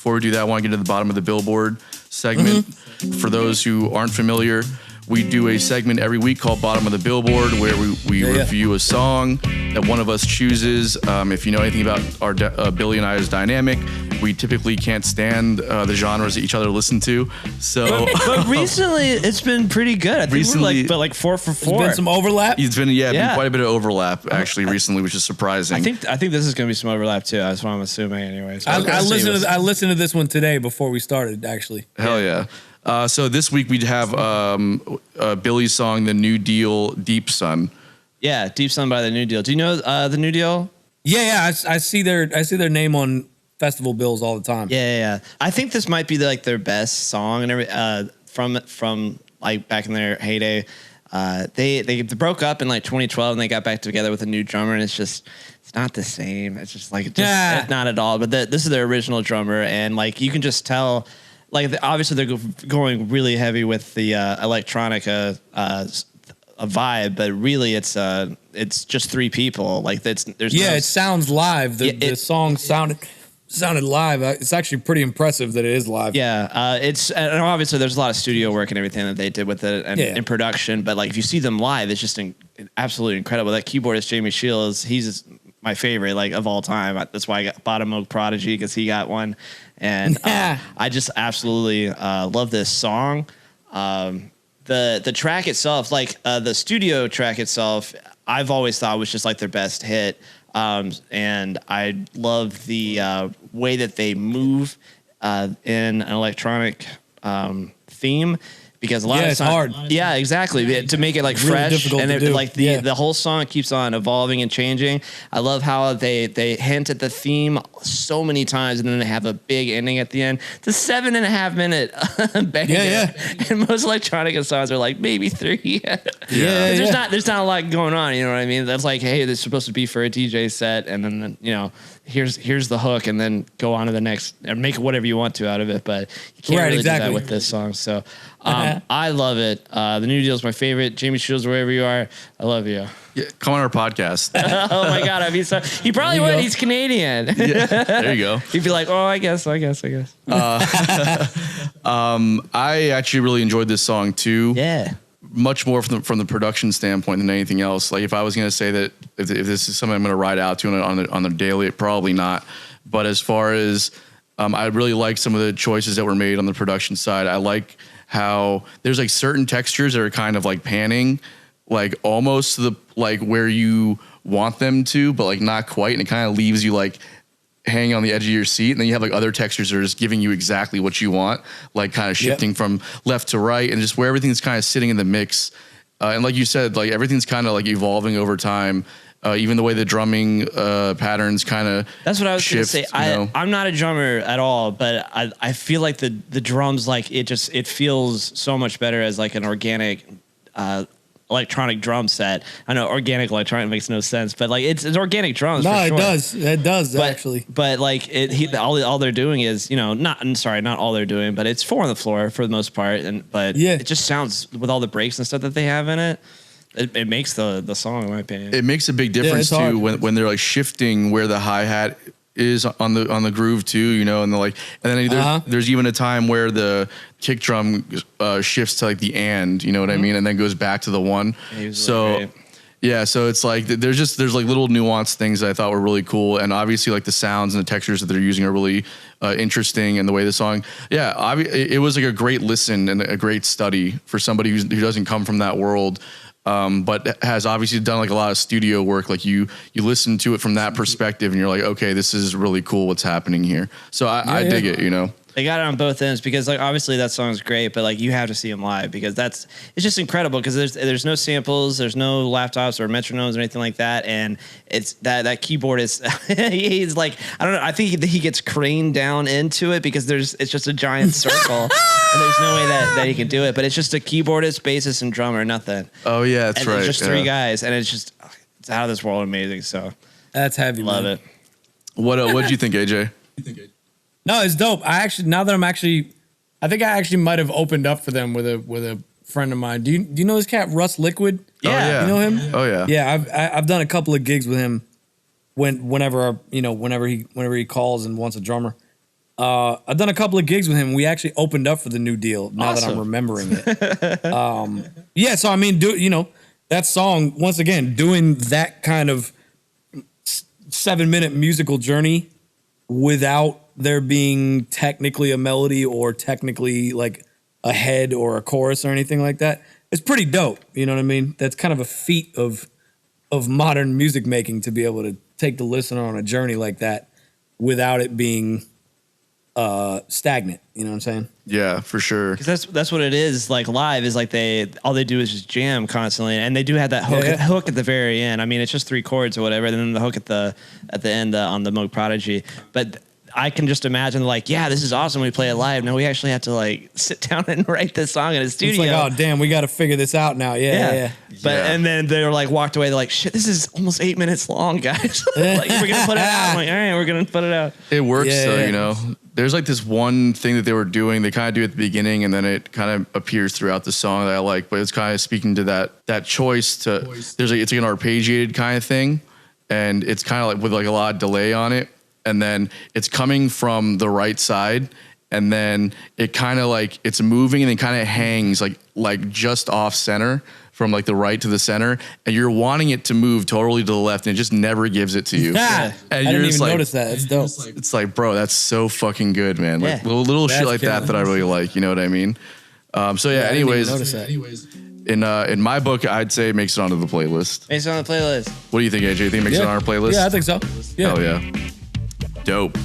before we do that, I want to get to the bottom of the Billboard segment. For those who aren't familiar, we do a segment every week called Bottom of the Billboard, where we review a song that one of us chooses. If you know anything about our Billy and I's dynamic, we typically can't stand the genres that each other listen to. So, but recently it's been pretty good. I think recently, we're like 4 for 4. There's been some overlap. It's been been quite a bit of overlap actually recently, which is surprising. I think this is going to be some overlap too. That's what I'm assuming, anyways. I listened to this one today before we started. Actually, hell yeah. So this week we'd have Billy's song, "The New Deal," "Deep Sun." Yeah, "Deep Sun" by The New Deal. Do you know The New Deal? Yeah. I see their name on festival bills all the time. Yeah. I think this might be like their best song and from like back in their heyday. They broke up in like 2012 and they got back together with a new drummer, and it's not the same. It's just like not at all. But this is their original drummer, and like you can just tell. Like obviously they're going really heavy with the electronica a vibe, but really it's just 3 people. Like there's it sounds live. The song sounded live. It's actually pretty impressive that it is live. Yeah, and obviously there's a lot of studio work and everything that they did with it and in production. But like if you see them live, it's just absolutely incredible. That keyboardist Jamie Shields, he's my favorite like of all time. That's why I got Bottom Oak Prodigy, because he got one. And I just absolutely love this song. The track itself, like the studio track itself, I've always thought was just like their best hit. And I love the way that they move in an electronic theme. Because a lot of it's hard. Yeah, exactly. To make it like really fresh, and the whole song keeps on evolving and changing. I love how they hint at the theme so many times, and then they have a big ending at the end. It's a 7.5 minute banger. Yeah. And most electronic songs are like maybe 3. There's not a lot going on. You know what I mean? That's like, hey, this is supposed to be for a DJ set, and then here's the hook, and then go on to the next, and make whatever you want to out of it. But you can't really do that with this song. So. I love it. The New Deal is my favorite. Jamie Shields, wherever you are, I love you. Yeah, come on our podcast. Oh my God, I'd be so. He probably would. He's Canadian. Yeah, there you go. He'd be like, oh, I guess. I actually really enjoyed this song too. Yeah. Much more from the production standpoint than anything else. Like if I was going to say that if this is something I'm going to ride out to on the daily, probably not. But as far as I really like some of the choices that were made on the production side. I like how there's like certain textures that are kind of like panning, like almost to the like where you want them to, but like not quite, and it kind of leaves you like hanging on the edge of your seat. And then you have like other textures that are just giving you exactly what you want, like kind of shifting from left to right, and just where everything's kind of sitting in the mix. And like you said, like everything's kind of like evolving over time. Even the way the drumming patterns kind of that's what I was going to say. I'm not a drummer at all, but I feel like the drums, like it feels so much better as like an organic electronic drum set. I know organic electronic makes no sense, but like it's organic drums. No, for sure. It does actually. But like all they're doing is not all they're doing, but it's 4 on the floor for the most part, but it just sounds with all the breaks and stuff that they have in it. It makes the song, in my opinion. It makes a big difference too when they're like shifting where the hi-hat is on the groove too, and then there's even a time where the kick drum shifts to like the and, you know what I mean, and then goes back to the 1. So it's like there's like little nuanced things that I thought were really cool, and obviously like the sounds and the textures that they're using are really interesting, and the way the song, it was like a great listen and a great study for somebody who doesn't come from that world. But has obviously done like a lot of studio work. Like you listen to it from that perspective and you're like, okay, this is really cool what's happening here. So I dig it, They got it on both ends because like obviously that song's great, but like you have to see him live because it's just incredible because there's no samples, there's no laptops or metronomes or anything like that, and it's that keyboard is he's like, I don't know, I think he gets craned down into it because it's just a giant circle and there's no way that he can do it, but it's just a keyboardist, bassist, and drummer, nothing. Oh yeah, that's right. It's just 3 guys, and it's out of this world amazing. So that's heavy. Love it. What'd you think, AJ? No, it's dope. I think I actually might have opened up for them with a friend of mine. Do you know this cat Russ Liquid? Yeah. You know him? Oh yeah. Yeah, I've done a couple of gigs with him whenever he calls and wants a drummer. I've done a couple of gigs with him. We actually opened up for the New Deal. Now that I'm remembering it. Yeah, so I mean, that song once again doing that kind of 7-minute musical journey without there being technically a melody or technically like a head or a chorus or anything like that. It's pretty dope. You know what I mean? That's kind of a feat of modern music making to be able to take the listener on a journey like that without it being stagnant. You know what I'm saying? Yeah, for sure. Because that's what it is. Like live is like all they do is just jam constantly, and they do have that hook at the very end. I mean, it's just 3 chords or whatever, and then the hook at the end on the Moog Prodigy. But I can just imagine like, yeah, this is awesome. We play it live. No, we actually have to like sit down and write this song in a studio. It's like, oh damn, we got to figure this out now. Yeah. But and then they're like walked away. They're like, shit, this is almost 8 minutes long, guys. Like we're gonna put it out. I'm like, all right, we're gonna put it out. It works though, There's like this one thing that they were doing. They kind of do at the beginning, and then it kind of appears throughout the song that I like. But it's kind of speaking to that choice to. There's like it's like an arpeggiated kind of thing, and it's kind of like with like a lot of delay on it. And then it's coming from the right side, and then it kind of like it's moving and it kind of hangs like just off center from like the right to the center, and you're wanting it to move totally to the left, and it just never gives it to you. Yeah, and I didn't even notice that. It's dope. It's like, bro, that's so fucking good, man. Like little shit like that I really like. You know what I mean? So yeah. Anyways, in my book, I'd say it makes it onto the playlist. Makes it on the playlist. What do you think, AJ? You think it makes it on our playlist? Yeah, I think so. Yeah. Hell yeah. Dope.